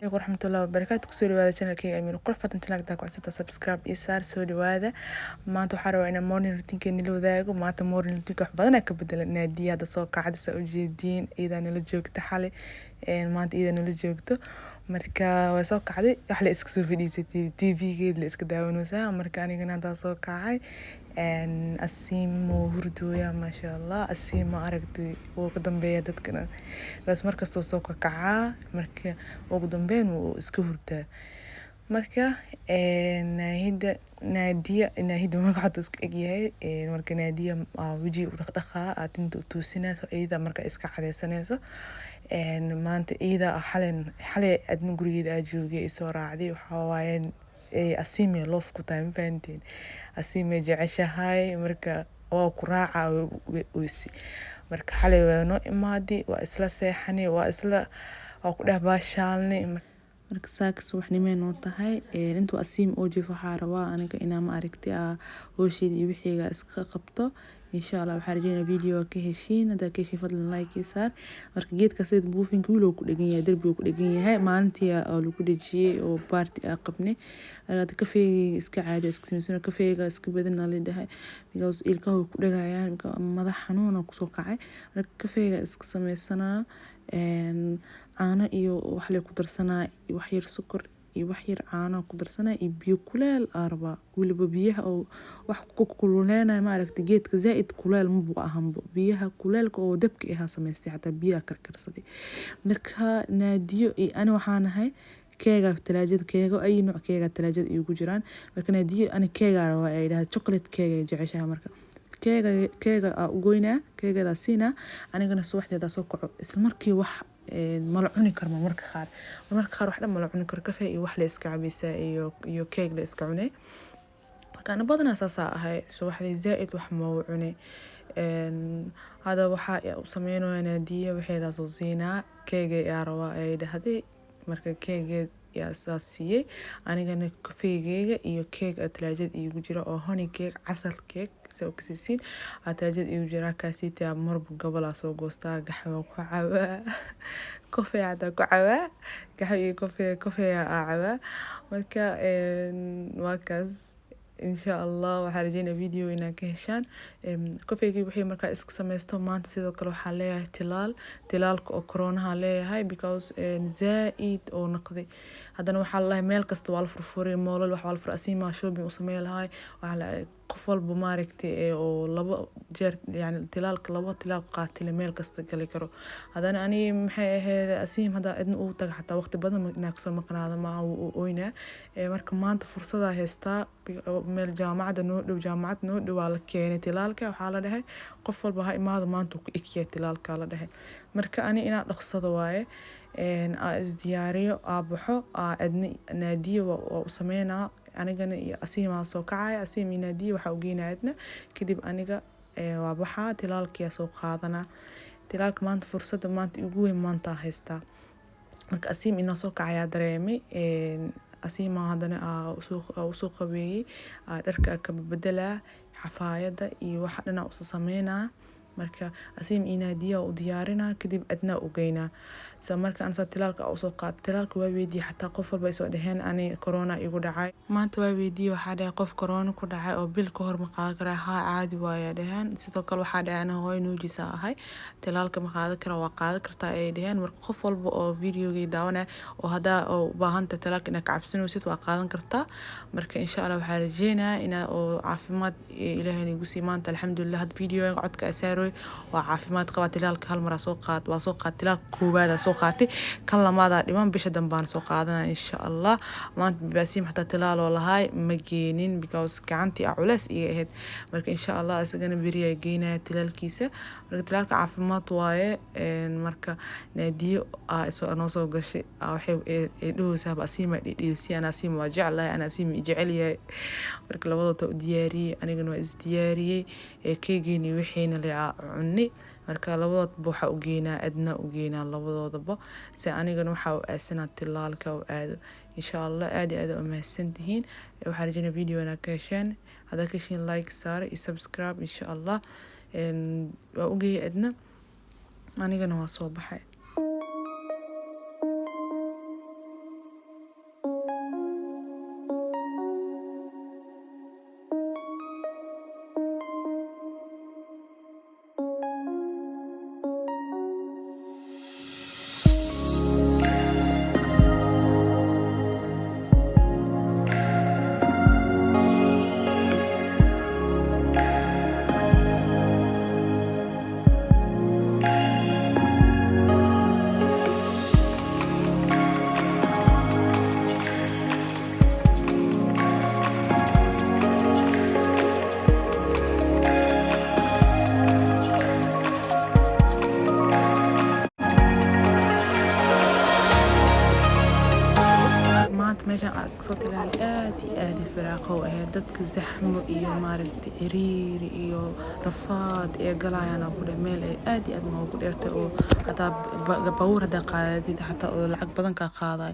عليكم ورحمة الله وبركاته. كسو دوادا channelkayga Amiin Qurux fadlan channelka ku cusubta subscribe iyo saar soo dhawaada. Maanta waxaan rabaa inaan morning routine-keena la wadaago. Maanta morning routine wax badan ka bedela naadiya hadda soo kacda sa u jeedin iyada nala joogta xalay maanta iyada nala joogto marka way soo kacday wax la iska soo fadhiisatay TV-geed la iska daawanaysaa marka anigana hadda soo kacay asiimo hurdooya masha Allah asiimo aragtay ugu dambeeya dadkana bas markasta soo kacaa marka ugu dambeyn uu iska hurdaa marka naadiya magaca iska egyahay marka naadiya waji u dhaqdhaqaa aad inta toosinayso iyada marka iska cadeysanayso maanta iyada xalay adna gurigeeda joogay soo raacday waxa waaye asiime loof ku tahay faanteen asiime jeceshahay marka oo ku raaca weysi marka xalay waano imaadi waa isla seexani waa isla ku dhabaashaalnay marka saakis waxnimeen oo tahay intuu asiim oo jif waxa rabaa aniga inaan ma aragtay hooshii wixiga iska qabto insha Allah waxaan rajaynayaa video ka heshiin hada ka heshiin fadlan like saar marka geedka sida buufinka wiil ku dhagan yahay darbiga ku dhagan yahay maalintii oo lagu dhajiyay oo party qabnay hada kafeega iska caadi iska sameysana kafeega iska badana leedahay because ilkaha ku dhagayaan madax xanuun ku soo kacay marka kafeega iska sameysana caano iyo wax la ku darsanaa wax yar sokor iyo wax yar caano ku darsanaa iyo biyo kuleel arba waliba biyaha oo wax ku kululeena ma aragtay geedka zaid kuleel ma buu ahanbo biyaha kuleelka oo dabka ah sameystay hata biyaha karkarsaday marka naadiyo ana waxaan ahay keega talaajada keega ay nooc keega talaajada igu jiraan marka naadiyo ana keega waa ay dhahay chocolate keega jeceshahay marka keega u goynaa keegada siina anigana subaxdeeda soo kaco isla markii wax ma la cuni karmo marka qaar wax dhan ma la cuni karo kafee iyo wax la iska cabaysaa iyo keeg la iska cunay marka ana badanaa saasa ahay subaxdii zaid wax ma u cunay hada waxa u sameeyay naadiya waxeeda soo siinaa keega ay rabaa ay dhahday marka keega yaa saasiyay anigana kafeegayga iyo keeg talaajada igu jira oo honey cake casal cake soo kasiin talaajada igu jira kaasita marba gobol soo goostaa gaxwa ku caba kafee hada ku caba gaxwa kafee caba marka waa kaas insha Allah waxaan rajaynayaa video inaan ka heshaan kafeegi wixii marka isku sameysto maanta sidoo kale waxa leeyahay tilaalka oo corona leeyahay because zaid oo naqday hadana waxa la meel kasta waa la furfuray moolal wax waa la furasiima shopping u sameeyay waxa qof walba ma aragtay oo laba jeer yani tilaalka laba tilaal qaatay meel kasta gali karo hadana ani maxay ahayd asiim hada idna uu tag xataa waqti badan inaa ka soo maqnaado ma ooyna marka maanta fursad ah heystaa meel jaamacada noo dhow waa la keenay tilaalka waxa la dhahay qof walba ha imaado maanta ku ikiya tilaalka la dhahay marka ani inaan dhaqsado waaye is diyaariyo baxo adna naadiyo oo u sameeyna anigana iyo asiima soo kacay asiim naadiyo waxa u geenaadna kadib aniga waa baxa tilaalka soo qaadana tilaalka maanta fursada maanta ugu weyn maanta haystaa marka asiim inoo soo kacaya dareemay asiima hadana soo qabeeyay dharka ka bedela xafaayada iyo waxa dhana u sameeyna marka asiim naadiyo u diyaarina kadib adna u geeyna marka aan tilaalka u soo qaad tilaalka waa weydii xataa qof walba soo dhaheen ani corona igu dhacay maanta waa weydii waxa dhahay qof corona ku dhacay oo bil ka hor ma qaad kara caadi waaya dhahan sidoo kale waxa dhahay ana hooyo nuujisa ahay tilaalka ma qaad kara waa qaad kartaa ay dhahan marka qof walba oo videoga daawana oo hada oo baahanta tilaalka ina ka cabsanaysid waa qaadan kartaa marka insha Allah waxa rajaynayaa ina oo caafimaad Ilaahay nagu sii maanta alxamdulillah had video codka asaaroy waa caafimaad qaba tilaalka hal mar soo qaad waa soo qaad tilaalka koobaad soo qaatay kan lamaada dhiman bisha dambaan soo qaadana insha Allah maanta baasiim xataa tilaal oo lahay ma geenin because gacantii culeys iga ahayd marka insha Allah isagana bariya geynaa tilaalkiisa marka tilaalka caafimaad waaye marka naadiyo soo gashay waxay dhoosaa baasiima dhidhiisi ana asiim waa jeclahay ana asiim jeceliyahay marka labadooda diyaariyay anigana waa is diyaariyay keegini wixiina la cunni marka labadoodba waxa u geynaa adna u geynaa labadoodaba si anigana waxa u aasanaa tilaalka u aado insha Allah aad u mahadsantihiin waxa rajaynayaa video ina ka heshaan hada ka heshiin like saar iyo subscribe insha Allah waa u geeyay adna anigana waa soo baxay firaaqo ahayd dadka zaxmo iyo maaragtay ciriiri iyo rafaad ee galayaan ku dhex meel ay aad iyo aad noogu dheertay oo hataa baabuur hadaa qaadid hataa oo lacag badan ka qaaday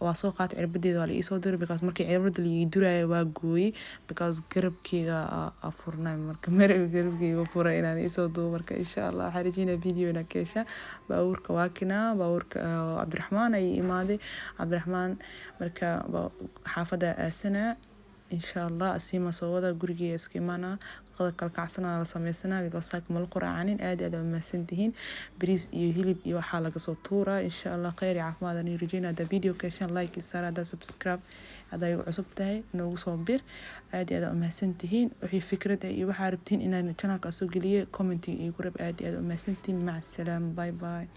waa soo qaatay cirbadeeda waa la ii soo diray because markii cirbada la ii durayay waa gooyay because garabkeyga furnay marka garabkeyga furay inaan ii soo duubo marka insha Allah waxaan rajeynaa video ina ka hesha baabuurka waa kinaa baabuurka Cabdiraxmaan ay imaaday Cabdiraxmaan marka xaafada aasana insha Allah asima soo wada guriga iska imaana qada kala kacsana la sameysana because saak mal quraacanin aad aad ma santihiin bariis iyo hilib iyo waxa laga soo tuura insha Allah khayr iyo caafimaad aan rajeynaa da video ka shan like sara da subscribe haday cusub tahay noogu soo bir aad aad ma santihiin wixii fikrad iyo waxa rabtiin inaan channelka soo geliyo comment iyo gurub aad aad ma santiin ma salaam bye bye